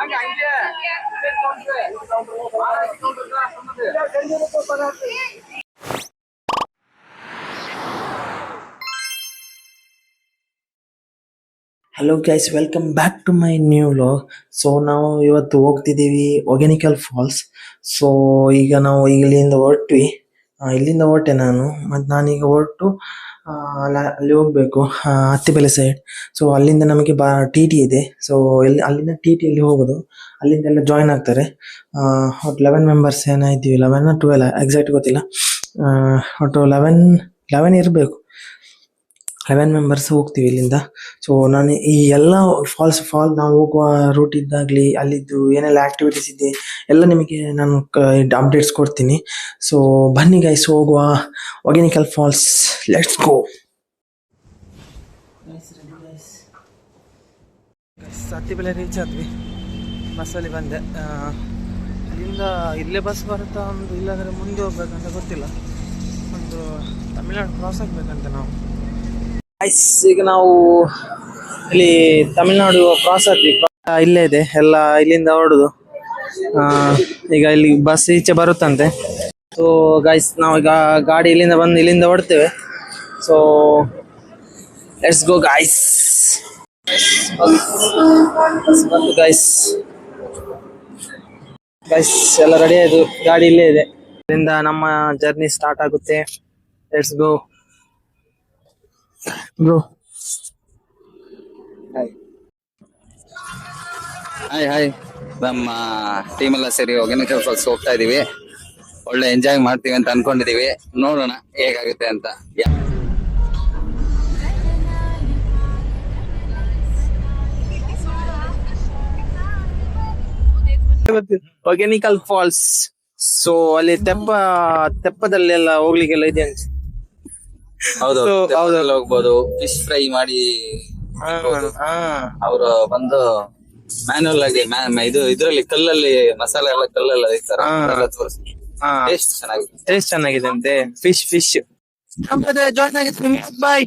Hello guys, welcome back to my new vlog. So ನಾವು ಇವತ್ತು ಹೋಗ್ತಿದ್ದೀವಿ Hogenakkal falls. So ಈಗ ನಾವು ಇಲ್ಲಿಂದ ಹೊರಟ್ವಿ. ಇಲ್ಲಿಂದ ಹೊರಟೆ ನಾನು. ಮತ್ತು ನಾನೀಗ ಹೊರಟು ಅಲ್ಲಿ ಹೋಗಬೇಕು, ಹತ್ತಿಬೆಲೆ ಸೈಡ್. ಸೊ ಅಲ್ಲಿಂದ ನಮಗೆ ಟಿ ಟಿ ಇದೆ. ಸೊ ಅಲ್ಲಿಂದ ಟಿ ಟಿಯಲ್ಲಿ ಹೋಗೋದು. ಅಲ್ಲಿಂದ ಎಲ್ಲ ಜಾಯ್ನ್ ಆಗ್ತಾರೆ. ಒಟ್ಟು 11 ಮೆಂಬರ್ಸ್ ಏನೋ ಇದ್ದೀವಿ, 11 12 ಎಕ್ಸಾಕ್ಟ್ ಗೊತ್ತಿಲ್ಲ. ಒಟ್ಟು 11 ಇರಬೇಕು. 11 ಮೆಂಬರ್ಸ್ ಹೋಗ್ತೀವಿ ಇಲ್ಲಿಂದ. ಸೊ ನಾನು ಈ ಎಲ್ಲ ಫಾಲ್ ನಾವು ಹೋಗುವ ರೂಟ್ ಇದ್ದಾಗಲಿ ಅಲ್ಲಿದ್ದು ಏನೆಲ್ಲ ಆಕ್ಟಿವಿಟೀಸ್ ಇದೆ ಎಲ್ಲ ನಿಮಗೆ ನಾನು ಅಪ್ಡೇಟ್ಸ್ ಕೊಡ್ತೀನಿ. ಸೊ ಬನ್ನಿ ಗೈಸ್, ಹೋಗುವ Hogenakkal falls. Let's go. Attibele reach ಆದ್ವಿ. ಬಸ್ಸಲ್ಲಿ ಬಂದೆ. ಇಲ್ಲಿಂದ ಇಲ್ಲೇ ಬಸ್ ಬರುತ್ತಾ ಒಂದು, ಇಲ್ಲಾಂದರೆ ಮುಂದೆ ಹೋಗ್ಬೇಕಂತ ಗೊತ್ತಿಲ್ಲ. ಒಂದು ತಮಿಳ್ನಾಡು ಕ್ರಾಸ್ ಆಗ್ಬೇಕಂತ ನಾವು. ಈಗ ನಾವು ಇಲ್ಲಿ ತಮಿಳ್ನಾಡು ಕ್ರಾಸ್ ಆದ್ವಿ. ಇಲ್ಲೇ ಇದೆ ಎಲ್ಲ, ಇಲ್ಲಿಂದ ಹೊರಡುದು. ಈಗ ಇಲ್ಲಿ ಬಸ್ ಈಚೆ ಬರುತ್ತಂತೆ. ಸೊ ಗೈಸ್, ನಾವೀಗ ಗಾಡಿ ಇಲ್ಲಿಂದ ಬಂದು ಇಲ್ಲಿಂದ ಹೊರಡ್ತೇವೆ. So let's go guys. ಬಂತು ಗೈಸ್ ಎಲ್ಲ ರೆಡಿ ಆಯ್ತು, ಗಾಡಿ ಇಲ್ಲೇ ಇದೆ. ಇಲ್ಲಿಂದ ನಮ್ಮ ಜರ್ನಿ ಸ್ಟಾರ್ಟ್ ಆಗುತ್ತೆ. Let's go bro. ಹಾಯ್ ನಮ್ಮ ಟೀಮ್ ಎಲ್ಲ ಸೇರಿ ಒಗೆನಿಕಲ್ ಫಾಲ್ಸ್ ಹೋಗ್ತಾ ಇದೀವಿ. ಒಳ್ಳೆ ಎಂಜಾಯ್ ಮಾಡ್ತೀವಿ ಅಂತ ಅನ್ಕೊಂಡಿದೀವಿ. ನೋಡೋಣ ಹೇಗಾಗುತ್ತೆ ಅಂತ. ಒಗೆನಿಕಲ್ ಫಾಲ್ಸ್. ಸೊ ಅಲ್ಲಿ ತೆಪ್ಪದಲ್ಲೆಲ್ಲ ಹೋಗ್ಲಿಕ್ಕೆಲ್ಲ ಇದೆ ಅಂತ. ಹೌದು, ಹೋಗ್ಬೋದು. ಫಿಶ್ ಫ್ರೈ ಮಾಡಿ ಅವರು ಬಂದು ಮ್ಯಾನ್ಯಲ್ ಆಗಿ ಇದ್ರಲ್ಲಿ ಕಲ್ಲಲ್ಲಿ ಮಸಾಲೆ ಎಲ್ಲ ಕಲ್ಲೆಲ್ಲ ಟೇಸ್ಟ್ ಚೆನ್ನಾಗಿದೆ ಅಂತೆ. ಫಿಶ್ ಜಾಯ್ನ್ ಆಗಿದೆ. ಬಾಯ್.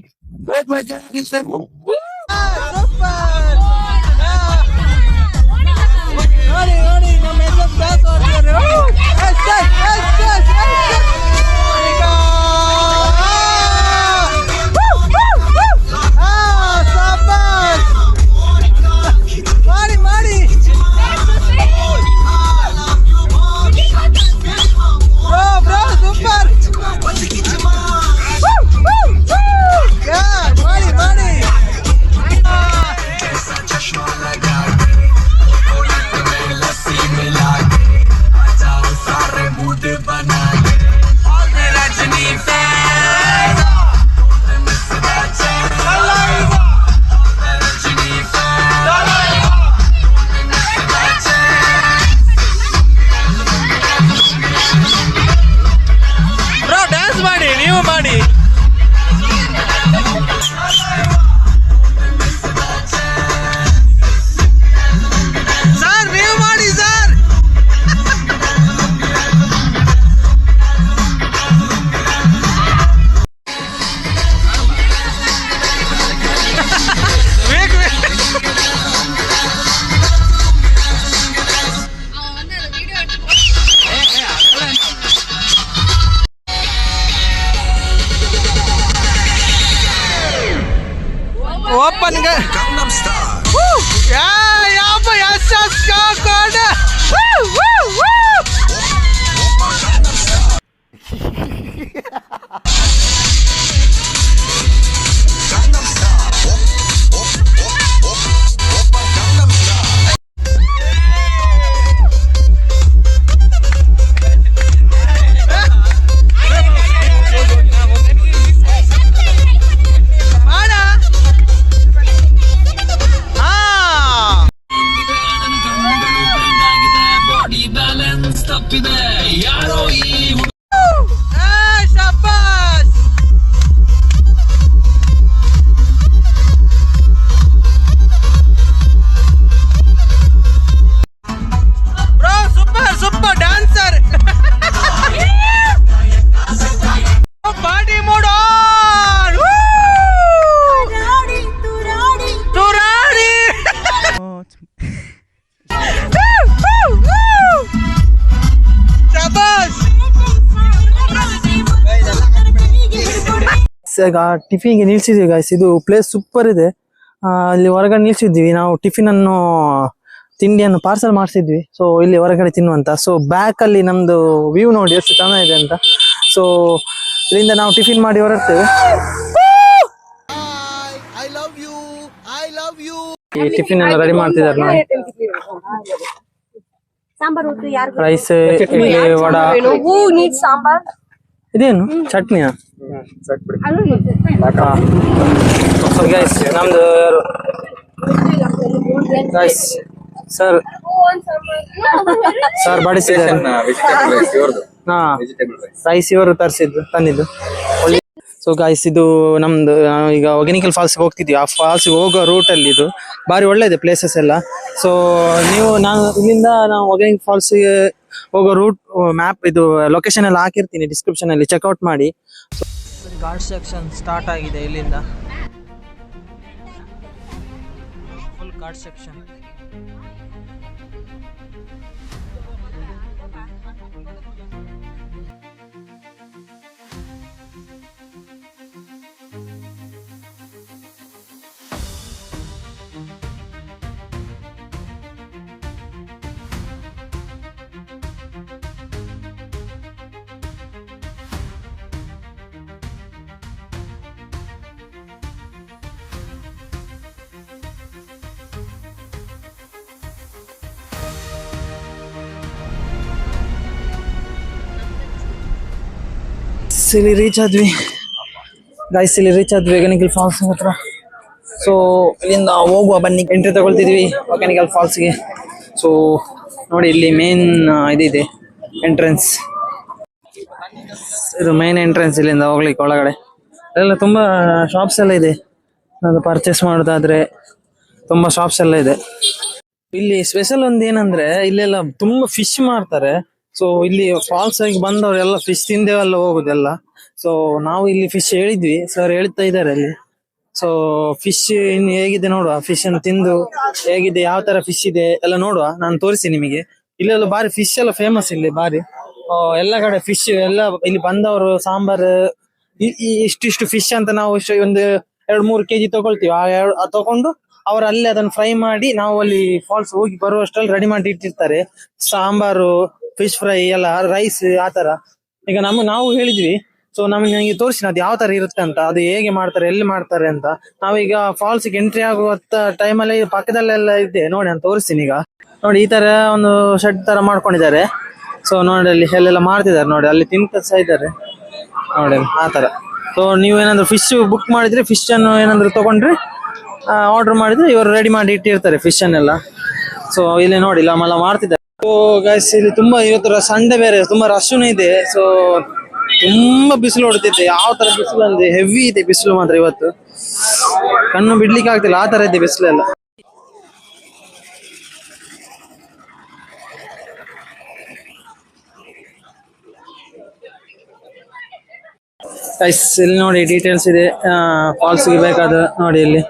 Open ga Gangnam Style. Woo! Yeah, boy, yes, go. Woo! Gangnam Style. Gangnam Style. Gangnam Style. ಈಗ ಟಿಫಿನ್ಗೆ ನಿಲ್ಸಿದ್ವಿ ಗಾಯ್ಸ್. ಇದು ಪ್ಲೇಸ್ ಸೂಪರ್ ಇದೆ. ಅಲ್ಲಿ ಹೊರಗಡೆ ನಿಲ್ಸಿದ್ವಿ ನಾವು ಟಿಫಿನ್ ಅನ್ನು, ತಿಂಡಿಯನ್ನು ಪಾರ್ಸಲ್ ಮಾಡಿಸಿದ್ವಿ. ಸೊ ಇಲ್ಲಿ ಹೊರಗಡೆ ತಿನ್ನುವಂತ. ಸೊ ಬ್ಯಾಕ್ ಅಲ್ಲಿ ನಮ್ದು ವ್ಯೂ ನೋಡಿ ಎಷ್ಟು ಚೆನ್ನಾಗಿದೆ ಅಂತ. ಸೊ ಇಲ್ಲಿಂದ ನಾವು ಟಿಫಿನ್ ಮಾಡಿ ಹೊರಡ್ತೇವೆ. ಈ ಟಿಫಿನ್ ಎಲ್ಲ ರೆಡಿ ಮಾಡ್ತಿದ್ದಾರೆ ನೋಡಿ. ರೈಸ್, ಇಡ್ಲಿ, ವಡ. ಇದೇನು ಚಟ್ನಿಯಾ? ಗೈಸ್ ನಮ್ದು ಯಾರು ಗೈಸ್ ಸರ್ ಬಡಿಸಿದ್ದಾರೆ. ಹಾ, ರೈಸ್ ಇವರು ತಂದಿದ್ದು. ಸೊ ಗೈಸ್ ಇದು ನಮ್ದು ಈಗ ಒಗೆನಿಕಲ್ ಫಾಲ್ಸ್ ಹೋಗ್ತಿದ್ವಿ. ಆ ಫಾಲ್ಸ್ ಹೋಗೋ ರೂಟ್ ಅಲ್ಲಿ ಇದು ಬಾರಿ ಒಳ್ಳೆಇದೆ ಪ್ಲೇಸಸ್ ಎಲ್ಲ. ಸೊ ನಾನು ಇಲ್ಲಿಂದ ನಾವು ಒಗೆನಿಕಲ್ ಫಾಲ್ಸ್ ಹೋಗೋ ರೂಟ್ ಮ್ಯಾಪ್ ಇದು ಲೊಕೇಶನ್ ಎಲ್ಲ ಹಾಕಿರ್ತೀನಿ ಡಿಸ್ಕ್ರಿಪ್ಷನ್ ಅಲ್ಲಿ, ಚೆಕ್ಔಟ್ ಮಾಡಿ. ಘಾಟ್ ಸೆಕ್ಷನ್ ಸ್ಟಾರ್ಟ್ ಆಗಿದೆ ಇಲ್ಲಿಂದ. Full ghat section. ಇಲ್ಲಿ ರೀಚ್ ಆದ್ವಿ ಗೈಸ್, ಇಲ್ಲಿ ರೀಚ್ ಆದ್ವಿ ಒಗೆನಿಕಲ್ ಫಾಲ್ಸ್ ಹತ್ರ. ಸೊ ಇಲ್ಲಿಂದ ಹೋಗುವ ಬನ್ನಿ, ಎಂಟ್ರಿ ತಗೊಳ್ತಿದ್ವಿ ಒಗೆನಿಕಲ್ ಫಾಲ್ಸ್ಗೆ. ಸೊ ನೋಡಿ ಇಲ್ಲಿ ಮೇನ್ ಇದಿದೆ ಎಂಟ್ರೆನ್ಸ್, ಇದು ಮೇನ್ ಎಂಟ್ರೆನ್ಸ್. ಇಲ್ಲಿಂದ ಹೋಗ್ಲಿಕ್ಕೆ ಒಳಗಡೆ ಎಲ್ಲ ತುಂಬಾ ಶಾಪ್ಸ್ ಎಲ್ಲ ಇದೆ. ಅದು ಪರ್ಚೇಸ್ ಮಾಡೋದಾದ್ರೆ ತುಂಬಾ ಶಾಪ್ಸ್ ಎಲ್ಲ ಇದೆ. ಇಲ್ಲಿ ಸ್ಪೆಷಲ್ ಒಂದು ಏನಂದ್ರೆ ಇಲ್ಲೆಲ್ಲ ತುಂಬಾ ಫಿಶ್ ಮಾಡ್ತಾರೆ. ಸೊ ಇಲ್ಲಿ ಫಾಲ್ಸ್ ಆಗಿ ಬಂದವರೆಲ್ಲ ಫಿಶ್ ತಿಂದೇವೆಲ್ಲ ಹೋಗುದೆಲ್ಲ. ಸೊ ನಾವು ಇಲ್ಲಿ ಫಿಶ್ ಹೇಳಿದ್ವಿ, ಸರ್ ಹೇಳ್ತಾ ಇದ್ದಾರೆ ಅಲ್ಲಿ. ಸೊ ಫಿಶ್ ಇನ್ನು ಹೇಗಿದೆ ನೋಡುವ, ಫಿಶ್ ಅನ್ನು ತಿಂದು ಹೇಗಿದೆ, ಯಾವ ತರ ಫಿಶ್ ಇದೆ ಎಲ್ಲ ನೋಡುವ. ನಾನು ತೋರಿಸಿ ನಿಮಗೆ. ಇಲ್ಲೆಲ್ಲ ಬಾರಿ ಫಿಶ್ ಎಲ್ಲ ಫೇಮಸ್ ಇಲ್ಲಿ ಬಾರಿ. ಎಲ್ಲ ಕಡೆ ಫಿಶ್ ಎಲ್ಲ. ಇಲ್ಲಿ ಬಂದವರು ಸಾಂಬಾರ್ ಇಷ್ಟಿಷ್ಟು ಫಿಶ್ ಅಂತ ನಾವು ಒಂದು 2-3 kg ತಗೊಳ್ತೀವಿ. ತಗೊಂಡು ಅವರು ಅಲ್ಲಿ ಅದನ್ನು ಫ್ರೈ ಮಾಡಿ ನಾವು ಅಲ್ಲಿ ಫಾಲ್ಸ್ ಹೋಗಿ ಬರುವಷ್ಟರಲ್ಲಿ ರೆಡಿ ಮಾಡಿ ಇಟ್ಟಿರ್ತಾರೆ. ಸಾಂಬಾರು, ಫಿಶ್ ಫ್ರೈ ಎಲ್ಲ, ರೈಸ್, ಆತರ. ಈಗ ನಾವು ಹೇಳಿದ್ವಿ. ಸೊ ನನಗೆ ತೋರಿಸಿ ಅದು ಯಾವ ತರ ಇರುತ್ತೆ ಅಂತ, ಅದು ಹೇಗೆ ಮಾಡ್ತಾರೆ, ಎಲ್ಲಿ ಮಾಡ್ತಾರೆ ಅಂತ. ನಾವೀಗ ಫಾಲ್ಸ್ ಗೆ ಎಂಟ್ರಿ ಆಗುವ ಟೈಮಲ್ಲಿ ಪಕ್ಕದಲ್ಲೆಲ್ಲ ಇದೆ ನೋಡಿ, ನಾನು ತೋರಿಸ್ತೀನಿ. ಈಗ ನೋಡಿ ಈ ತರ ಒಂದು ಶೆಡ್ ತರ ಮಾಡ್ಕೊಂಡಿದ್ದಾರೆ. ಸೊ ನೋಡಿ ಅಲ್ಲಿ ಅಲ್ಲೆಲ್ಲ ಮಾಡ್ತಿದ್ದಾರೆ ನೋಡಿ, ಅಲ್ಲಿ ತಿಂತ ಸಹ ಇದ್ದಾರೆ ನೋಡಿ ಆ ತರ. ಸೊ ನೀವು ಏನಾದ್ರು ಫಿಶ್ ಬುಕ್ ಮಾಡಿದ್ರೆ, ಫಿಶ್ ಅನ್ನು ಏನಾದ್ರು ತಗೊಂಡ್ರೆ, ಆರ್ಡರ್ ಮಾಡಿದ್ರೆ ಇವರು ರೆಡಿ ಮಾಡಿ ಇಟ್ಟಿರ್ತಾರೆ ಫಿಶ್ ಅನ್ನೆಲ್ಲ. ಸೊ ಇಲ್ಲಿ ನೋಡಿ ಎಲ್ಲ ಮಾಡ್ತಿದ್ದಾರೆ. ಸೊ ಗೈಸ್ ಇಲ್ಲಿ ತುಂಬಾ ಇವತ್ತು ಸಂಡೆ ಬೇರೆ, ತುಂಬಾ ರಶ್ನು ಇದೆ. ಸೊ ತುಂಬಾ ಬಿಸಿಲು ಹೊಡ್ತಿದೆ. ಯಾವ ತರ ಬಿಸಿಲು ಅಂದ್ರೆ ಹೆವಿ ಇದೆ ಬಿಸಿಲು ಮಾತ್ರ ಇವತ್ತು. ಕಣ್ಣು ಬಿಡ್ಲಿಕ್ಕೆ ಆಗ್ತಿಲ್ಲ, ಆ ತರ ಇದೆ ಬಿಸಿಲೆಲ್ಲ. ಗೈಸ್ ಇಲ್ಲಿ ನೋಡಿ ಡೀಟೇಲ್ಸ್ ಇದೆ, ಫಾಲ್ಸ್ ಗೆ ಬೇಕಾದ ನೋಡಿ ಇಲ್ಲಿ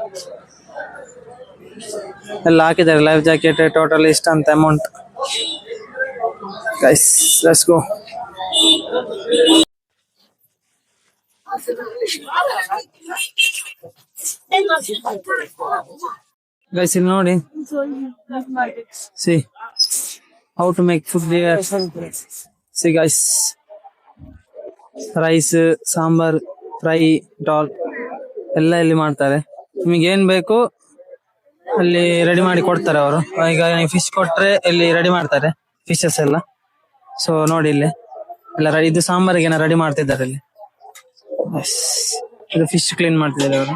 ಎಲ್ಲ ಹಾಕಿದ್ದಾರೆ. ಲೈಫ್ ಜಾಕೆಟ್ ಟೋಟಲ್ ಇಷ್ಟ ಅಂತ amount. Guys let's go. Guys ಇಲ್ಲಿ ನೋಡಿ, see how to make food here. See guys, rice, sambar, fry, dal ಎಲ್ಲ ಇಲ್ಲಿ ಮಾಡ್ತಾರೆ. ನಿಮಗೆ ಏನ್ ಬೇಕು ಅಲ್ಲಿ ರೆಡಿ ಮಾಡಿ ಕೊಡ್ತಾರೆ ಅವರು. ಈಗ ನೀವು ಫಿಶ್ ಕೊಟ್ರೆ ಇಲ್ಲಿ ರೆಡಿ ಮಾಡ್ತಾರೆ ಫಿಶಸ್ ಎಲ್ಲ. ಸೊ ನೋಡಿ ಇಲ್ಲಿ ಎಲ್ಲ ರೆಡಿ. ಇದು ಸಾಂಬಾರಿಗೆ ರೆಡಿ ಮಾಡ್ತಿದ್ದಾರೆ ಇಲ್ಲಿ. ಇದು ಫಿಶ್ ಕ್ಲೀನ್ ಮಾಡ್ತಿದ್ದಾರೆ ಅವರು.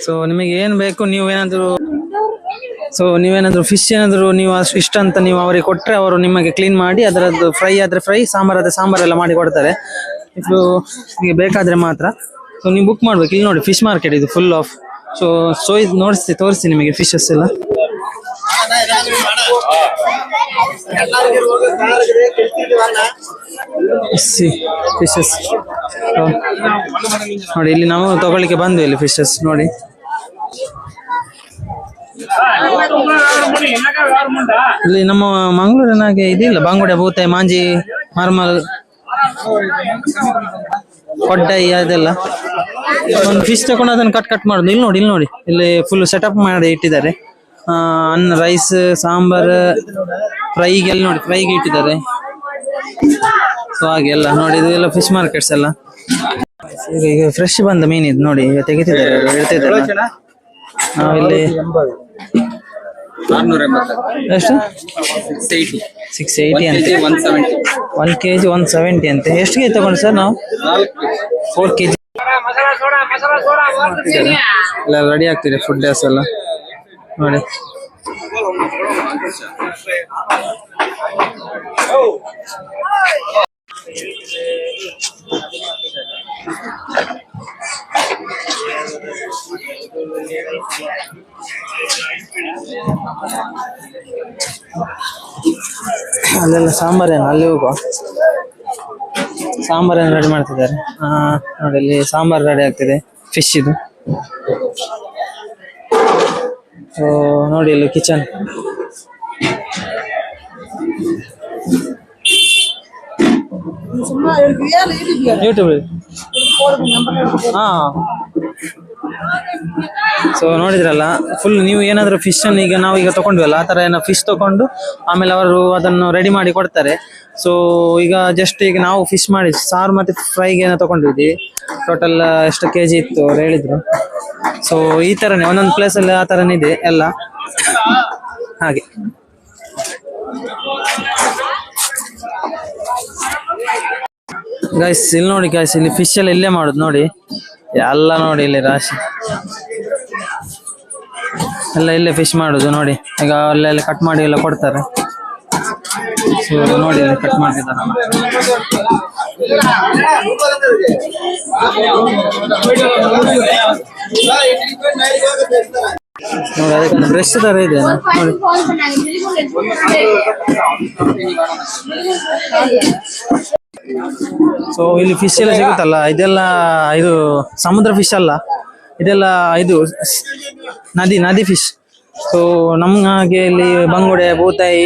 ಸೊ ನಿಮಗೆ ಏನ್ ಬೇಕು, ನೀವೇನಾದ್ರು ಫಿಶ್ ಏನಾದ್ರು ನೀವು ಇಷ್ಟ ಅಂತ ನೀವು ಅವರಿಗೆ ಕೊಟ್ರೆ ಅವರು ನಿಮಗೆ ಕ್ಲೀನ್ ಮಾಡಿ ಅದರದ್ದು ಫ್ರೈ ಆದ್ರೆ ಫ್ರೈ, ಸಾಂಬಾರ್ ಆದ್ರೆ ಸಾಂಬಾರ್ ಎಲ್ಲ ಮಾಡಿ ಕೊಡ್ತಾರೆ. ಇದು ನಿಮಗೆ ಬೇಕಾದ್ರೆ ಮಾತ್ರ. ಸೊ ನೀವು ಬುಕ್ ಮಾಡ್ಬೇಕು. ಇಲ್ಲಿ ನೋಡಿ ಫಿಶ್ ಮಾರ್ಕೆಟ್ ಇದು ಫುಲ್ ಆಫ್. ಸೊ ಇದು ತೋರಿಸಿ ನಿಮಗೆ ಫಿಶಸ್ ಎಲ್ಲ. ಫಿಶಸ್ ನೋಡಿ, ಇಲ್ಲಿ ನಾವು ತಗೊಳ್ಳಿಕ್ಕೆ ಬಂದ್ವಿ ಇಲ್ಲಿ ಫಿಶಸ್ ನೋಡಿ. ಇಲ್ಲಿ ನಮ್ಮ ಮಂಗಳೂರಿನಾಗೆ ಇದಿಲ್ಲ, ಬಾಂಗುಡೆ, ಬೂತೆ, ಮಾಂಜಿ, ಮಾರ್ಮಲ್ ಕೊಡ್ಡೈ ಅದೆಲ್ಲ. ಒಂದು ಫಿಶ್ ತಗೊಂಡು ಅದನ್ನು ಕಟ್ ಮಾಡೋದು. ಇಲ್ಲಿ ನೋಡಿ ಇಲ್ಲಿ ಫುಲ್ ಸೆಟಪ್ ಮಾಡಿ ಇಟ್ಟಿದ್ದಾರೆ. ಅನ್ನ, ರೈಸ್, ಸಾಂಬಾರ್, ಫ್ರೈಗೆಲ್ಲ ನೋಡಿ ಫ್ರೈಗೆ ಇಟ್ಟಿದ್ದಾರೆ. ಸೊ ಹಾಗೆ ಎಲ್ಲ ನೋಡಿ, ಇದೆಲ್ಲ ಫಿಶ್ ಮಾರ್ಕೆಟ್ಸ್ ಎಲ್ಲ. ಈಗ ಫ್ರೆಶ್ ಬಂದ ಮೀನಿದು ನೋಡಿ, ಈಗ ತೆಗಿತಿದ್ದಾರೆ, ಇಡ್ತಿದ್ದಾರೆ. ನಾವಿಲ್ಲಿ ಎಷ್ಟು 680 ಅಂತೆ, 1 kg 170 ಅಂತೆ. ಎಷ್ಟು ಕೆಜಿ ತಗೊಂಡು ಸರ್ ನಾವು? 4 kg. ಎಲ್ಲ ರೆಡಿ ಆಗ್ತಿದೆ ಫುಡ್ ಡೇಸ್ ಎಲ್ಲ ನೋಡಿ. ಅಲ್ಲೆಲ್ಲ ಸಾಂಬಾರೇನು, ಅಲ್ಲಿ ಹೋಗುವ. ಸಾಂಬಾರೇನು ರೆಡಿ ಮಾಡ್ತಿದ್ದಾರೆ. ನೋಡಿ ಇಲ್ಲಿ ಸಾಂಬಾರ್ ರೆಡಿ ಆಗ್ತಿದೆ, ಫಿಶ್ ಇದು. ಸೊ ನೋಡಿ ಇಲ್ಲಿ ಕಿಚನ್. ಯೂಟ್ಯೂಬ್. ಹಾ, ಸೊ ನೋಡಿದ್ರಲ್ಲ, ಫುಲ್ ನೀವು ಏನಾದ್ರು ಫಿಶ್ ಅನ್ನು ಈಗ ನಾವೀಗ ತಗೊಂಡ್ವಲ್ಲ, ಆ ತರ ಏನೋ ಫಿಶ್ ತಗೊಂಡು ಆಮೇಲೆ ಅವರು ಅದನ್ನು ರೆಡಿ ಮಾಡಿ ಕೊಡ್ತಾರೆ. ಸೊ ಈಗ ಜಸ್ಟ್ ಈಗ ನಾವು ಫಿಶ್ ಮಾಡಿ ಸಾರು ಮತ್ತೆ ಫ್ರೈಗೆ ಏನೋ ತಗೊಂಡಿದ್ವಿ. ಟೋಟಲ್ ಎಷ್ಟು kg ಇತ್ತು ಅವ್ರು ಹೇಳಿದ್ರು. ಸೊ ಈ ತರನೇ ಒಂದೊಂದು ಪ್ಲೇಸಲ್ಲಿ ಆ ತರನೇ ಇದೆ ಎಲ್ಲ ಹಾಗೆ. ಗೈಸ್ ಇಲ್ಲಿ ನೋಡಿ ಗೈಸ್, ಇಲ್ಲಿ ಫಿಶ್ ಎಲ್ಲ ಇಲ್ಲೇ ಮಾಡುದು ನೋಡಿ, ಎಲ್ಲ ನೋಡಿ ಇಲ್ಲಿ ರಾಶಿ ಎಲ್ಲ ಇಲ್ಲೇ ಫಿಶ್ ಮಾಡುದು ನೋಡಿ. ಈಗ ಅಲ್ಲೆಲ್ಲ ಕಟ್ ಮಾಡಿ ಎಲ್ಲ ಕೊಡ್ತಾರೆ. ಸೊ ನೋಡಿ ಇಲ್ಲಿ ಕಟ್ ಮಾಡ್ತಿದ್ದಾರೆ. ನೋಡಿ ಅದಕ್ಕೆ ಬ್ರಷ್ ತರ ಇದೆ ನೋಡಿ. ಸೊ ಇಲ್ಲಿ ಫಿಶ್ ಎಲ್ಲ ಸಿಗುತ್ತಲ್ಲ, ಇದೆಲ್ಲ ಇದು ಸಮುದ್ರ ಫಿಶ್ ಅಲ್ಲ, ಇದೆಲ್ಲ ಇದು ನದಿ ಫಿಶ್. ಸೊ ನಮ್ಗೆ ಇಲ್ಲಿ ಬಂಗುಡೆ, ಬೂತಾಯಿ,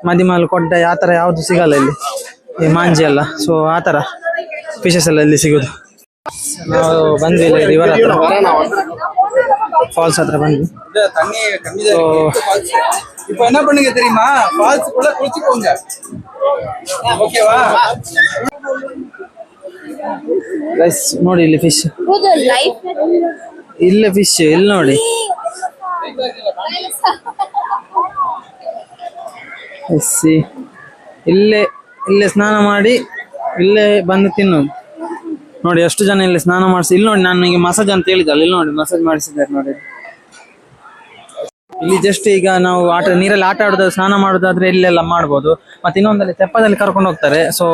ಮದಿಮಾಲ್, ಕೊಡ್ಡಾಯಿ ಆ ಥರ ಯಾವುದು ಸಿಗಲ್ಲ ಇಲ್ಲಿ, ಈ ಮಾಂಜಿ ಎಲ್ಲ. ಸೊ ಆ ಥರ ಫಿಶಸ್ ಎಲ್ಲ ಇಲ್ಲಿ ಸಿಗೋದು. ನಾವು ಬಂದ್ವಿ ಇಲ್ಲಿ ರಿವರ್ ಹತ್ರ, ಫಾಲ್ಸ್ ಹತ್ರ ಬಂದ್ವಿ. ಸೊ இப்போ என்ன பண்ணுங்க தெரியுமா, ஃபால்ஸ்க்குள்ள குளிச்சுக்கோங்க, ஓகேவா? ಗೈಸ್ ನೋಡಿ ಇಲ್ಲಿ ಫಿಶ್, ಇಲ್ಲೇ ಫಿಶ್, ಇಲ್ಲಿ ನೋಡಿ. ಇಲ್ಲೇ ಸ್ನಾನ ಮಾಡಿ ಇಲ್ಲೇ ಬಂದು ತಿನ್ನೋದು ನೋಡಿ. ಎಷ್ಟು ಜನ ಇಲ್ಲಿ ಸ್ನಾನ ಮಾಡಿಸಿ. ಇಲ್ಲಿ ನೋಡಿ, ನಾನು ಈಗ ಮಸಾಜ್ ಅಂತ ಹೇಳಿದ್ದಲ್ಲ, ಇಲ್ಲಿ ನೋಡಿ ಮಸಾಜ್ ಮಾಡಿಸಿದ್ದಾರೆ ನೋಡಿ. ಇಲ್ಲಿ ಜಸ್ಟ್ ಈಗ ನಾವು ನೀರಲ್ಲಿ ಆಟ ಆಡೋದು, ಸ್ನಾನ ಮಾಡೋದಾದ್ರೆ ಇಲ್ಲೆಲ್ಲ ಮಾಡ್ಬೋದು. ಮತ್ತೆ ಇನ್ನೊಂದಲ್ಲಿ ತೆಪ್ಪದಲ್ಲಿ ಕರ್ಕೊಂಡು ಹೋಗ್ತಾರೆ. ಸೊ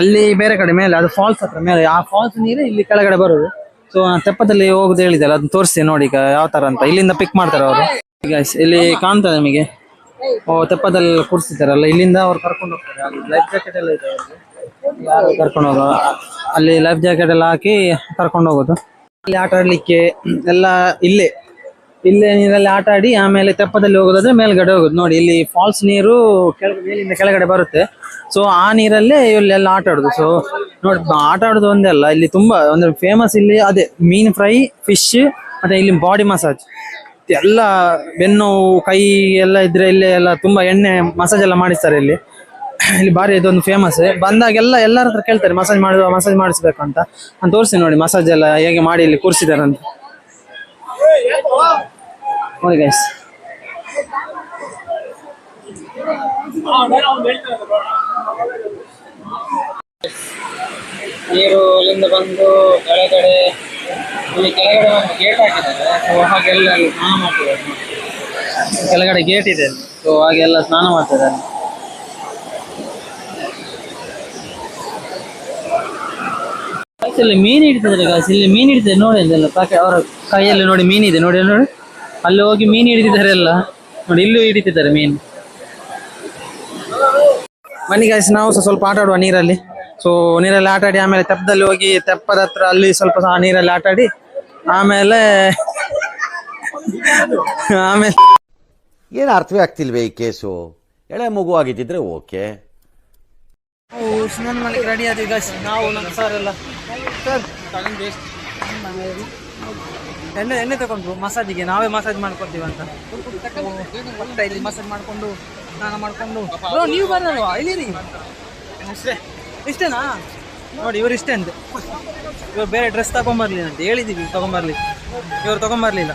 ಅಲ್ಲಿ ಬೇರೆ ಕಡೆ ಮೇಲೆ, ಅದು ಫಾಲ್ಸ್ ಹತ್ರ ಮೇಲೆ, ಆ ಫಾಲ್ಸ್ ನೀರು ಇಲ್ಲಿ ಕೆಳಗಡೆ ಬರೋದು. ಸೊ ತೆಪ್ಪದಲ್ಲಿ ಹೋಗುದು ಹೇಳಿದಲ್ಲ, ಅದನ್ನ ತೋರಿಸಿ ನೋಡಿ ಈಗ ಯಾವ ತರ ಅಂತ. ಇಲ್ಲಿಂದ ಪಿಕ್ ಮಾಡ್ತಾರೆ ಅವರು. ಈಗ ಇಲ್ಲಿ ಕಾಣ್ತದೆ ನಿಮಗೆ, ತೆಪ್ಪದಲ್ಲಿ ಕೂರಿಸಿದ್ದಾರಲ್ಲ, ಇಲ್ಲಿಂದ ಅವ್ರು ಕರ್ಕೊಂಡು ಹೋಗ್ತಾರೆ. ಅಲ್ಲಿ ಲೈಫ್ ಜಾಕೆಟ್ ಎಲ್ಲ ಇದೆ ಅವ್ರಿಗೆ, ಕರ್ಕೊಂಡು ಹೋಗೋ ಅಲ್ಲಿ ಲೈಫ್ ಜಾಕೆಟ್ ಎಲ್ಲ ಹಾಕಿ ಕರ್ಕೊಂಡು ಹೋಗೋದು. ಅಲ್ಲಿ ಆಟ ಆಡ್ಲಿಕ್ಕೆ ಎಲ್ಲ ಇಲ್ಲೇ ನೀರಲ್ಲಿ ಆಟ ಆಡಿ ಆಮೇಲೆ ತೆಪ್ಪದಲ್ಲಿ ಹೋಗೋದಾದ್ರೆ ಮೇಲ್ಗಡೆ ಹೋಗೋದು ನೋಡಿ. ಇಲ್ಲಿ ಫಾಲ್ಸ್ ನೀರು ಮೇಲಿಂದ ಕೆಳಗಡೆ ಬರುತ್ತೆ. ಸೊ ಆ ನೀರಲ್ಲೇ ಇಲ್ಲೆಲ್ಲ ಆಟ ಆಡೋದು. ಸೊ ನೋಡಿ, ಆಟ ಆಡೋದು ಒಂದೇ ಅಲ್ಲ, ಇಲ್ಲಿ ತುಂಬಾ ಅಂದ್ರೆ ಫೇಮಸ್ ಇಲ್ಲಿ ಅದೇ ಮೀನ್ ಫ್ರೈ, ಫಿಶ್, ಮತ್ತೆ ಇಲ್ಲಿ ಬಾಡಿ ಮಸಾಜ್ ಎಲ್ಲ, ಬೆನ್ನು ಕೈ ಎಲ್ಲ ಇದ್ರೆ ಇಲ್ಲಿ ಎಲ್ಲ ತುಂಬಾ ಎಣ್ಣೆ ಮಸಾಜ್ ಎಲ್ಲ ಮಾಡಿಸ್ತಾರೆ ಇಲ್ಲಿ. ಇಲ್ಲಿ ಬಾರಿ ಇದೊಂದು ಫೇಮಸ್. ಬಂದಾಗೆಲ್ಲ ಎಲ್ಲರ ಹತ್ರ ಕೇಳ್ತಾರೆ ಮಸಾಜ್ ಮಾಡಿಸ್ಬೇಕು ಅಂತ. ನಾನು ತೋರಿಸಿ ನೋಡಿ ಮಸಾಜ್ ಎಲ್ಲ ಹೇಗೆ ಮಾಡಿ ಇಲ್ಲಿ ಕೂರಿಸಿದ್ದಾರೆ ಅಂತ ನೋಡಿ ಗೈಸ್. ನೀರು ಇಲ್ಲಿಂದ ಬಂದು ಕೆಳಗಡೆ, ಇಲ್ಲಿ ಕೆಳಗಡೆ ಒಂದು ಗೇಟ್ ಹಾಕಿದ್ದಾರೆ. ಸೊ ಹಾಗೆಲ್ಲ ಸ್ನಾನ ಮಾಡ್ತಿದ್ದಾರೆ. ಕೆಳಗಡೆ ಗೇಟ್ ಇದೆ, ಸೊ ಹಾಗೆಲ್ಲ ಸ್ನಾನ ಮಾಡ್ತಿದ್ದಾರೆ. ಇಲ್ಲಿ ಮೀನು ಹಿಡಿತಿದ್ದಾರೆ ಗಾಯ್ಸ್, ಇಲ್ಲಿ ಮೀನು ಹಿಡಿತಿದ್ದಾರೆ ನೋಡಿ. ಅದೆಲ್ಲ ಅವರ ಕೈಯಲ್ಲಿ ನೋಡಿ ಮೀನಿದೆ ನೋಡಿ, ಅಲ್ಲಿ ಹೋಗಿ ಮೀನು ಹಿಡಿತಿದ್ದಾರೆ ಎಲ್ಲ ನೋಡಿ. ಇಲ್ಲೂ ಹಿಡಿತಿದ್ದಾರೆ ಮೀನು. ಬನ್ನಿ ಗಾಯ್ಸ್, ನಾವು ಸ್ವಲ್ಪ ಆಟ ಆಡುವ ನೀರಲ್ಲಿ. ಸೊ ನೀರಲ್ಲಿ ಆಟ ಆಡಿ ಆಮೇಲೆ ತೆಪ್ಪದಲ್ಲಿ ಹೋಗಿ, ತೆಪ್ಪದ ಹತ್ರ ಅಲ್ಲಿ ಸ್ವಲ್ಪ ಸಹ ನೀರಲ್ಲಿ ಆಟ ಆಡಿ ಆಮೇಲೆ ಏನು ಅರ್ಥವೇ ಆಗ್ತಿಲ್ವೇ ಈ ಕೇಸು? ಎಳೆ ಮಗು ಆಗಿದ್ದಿದ್ರೆ ಓಕೆ. ಸ್ನಾನ ಮಾಡ್ಲಿಕ್ಕೆ ರೆಡಿ ಆದ್ವಿ ಗೈಸ್, ನಾವು ನಮ್ಮ ಸರ್ ಎಲ್ಲ. ಸರ್ ಎಣ್ಣೆ ತಗೊಂಡ್ರು ಮಸಾಜಿಗೆ, ನಾವೇ ಮಸಾಜ್ ಮಾಡ್ಕೊತೀವಿ ಅಂತ. ಮತ್ತೆ ಇಲ್ಲಿ ಮಸಾಜ್ ಮಾಡ್ಕೊಂಡು ಸ್ನಾನ ಮಾಡ್ಕೊಂಡು. ನೀವು ಬರಲ್ವಾ ಇಲ್ಲಿ? ಇಷ್ಟೇನಾ? ನೋಡಿ ಇವ್ರು ಇಷ್ಟೇ ಅಂತೆ. ಇವ್ರು ಬೇರೆ ಡ್ರೆಸ್ ತಗೊಂಬರ್ಲಿ ಅಂತ ಹೇಳಿದೀವಿ, ತಗೊಂಬರ್ಲಿ. ಇವ್ರು ತಗೊಂಬರ್ಲಿಲ್ಲ.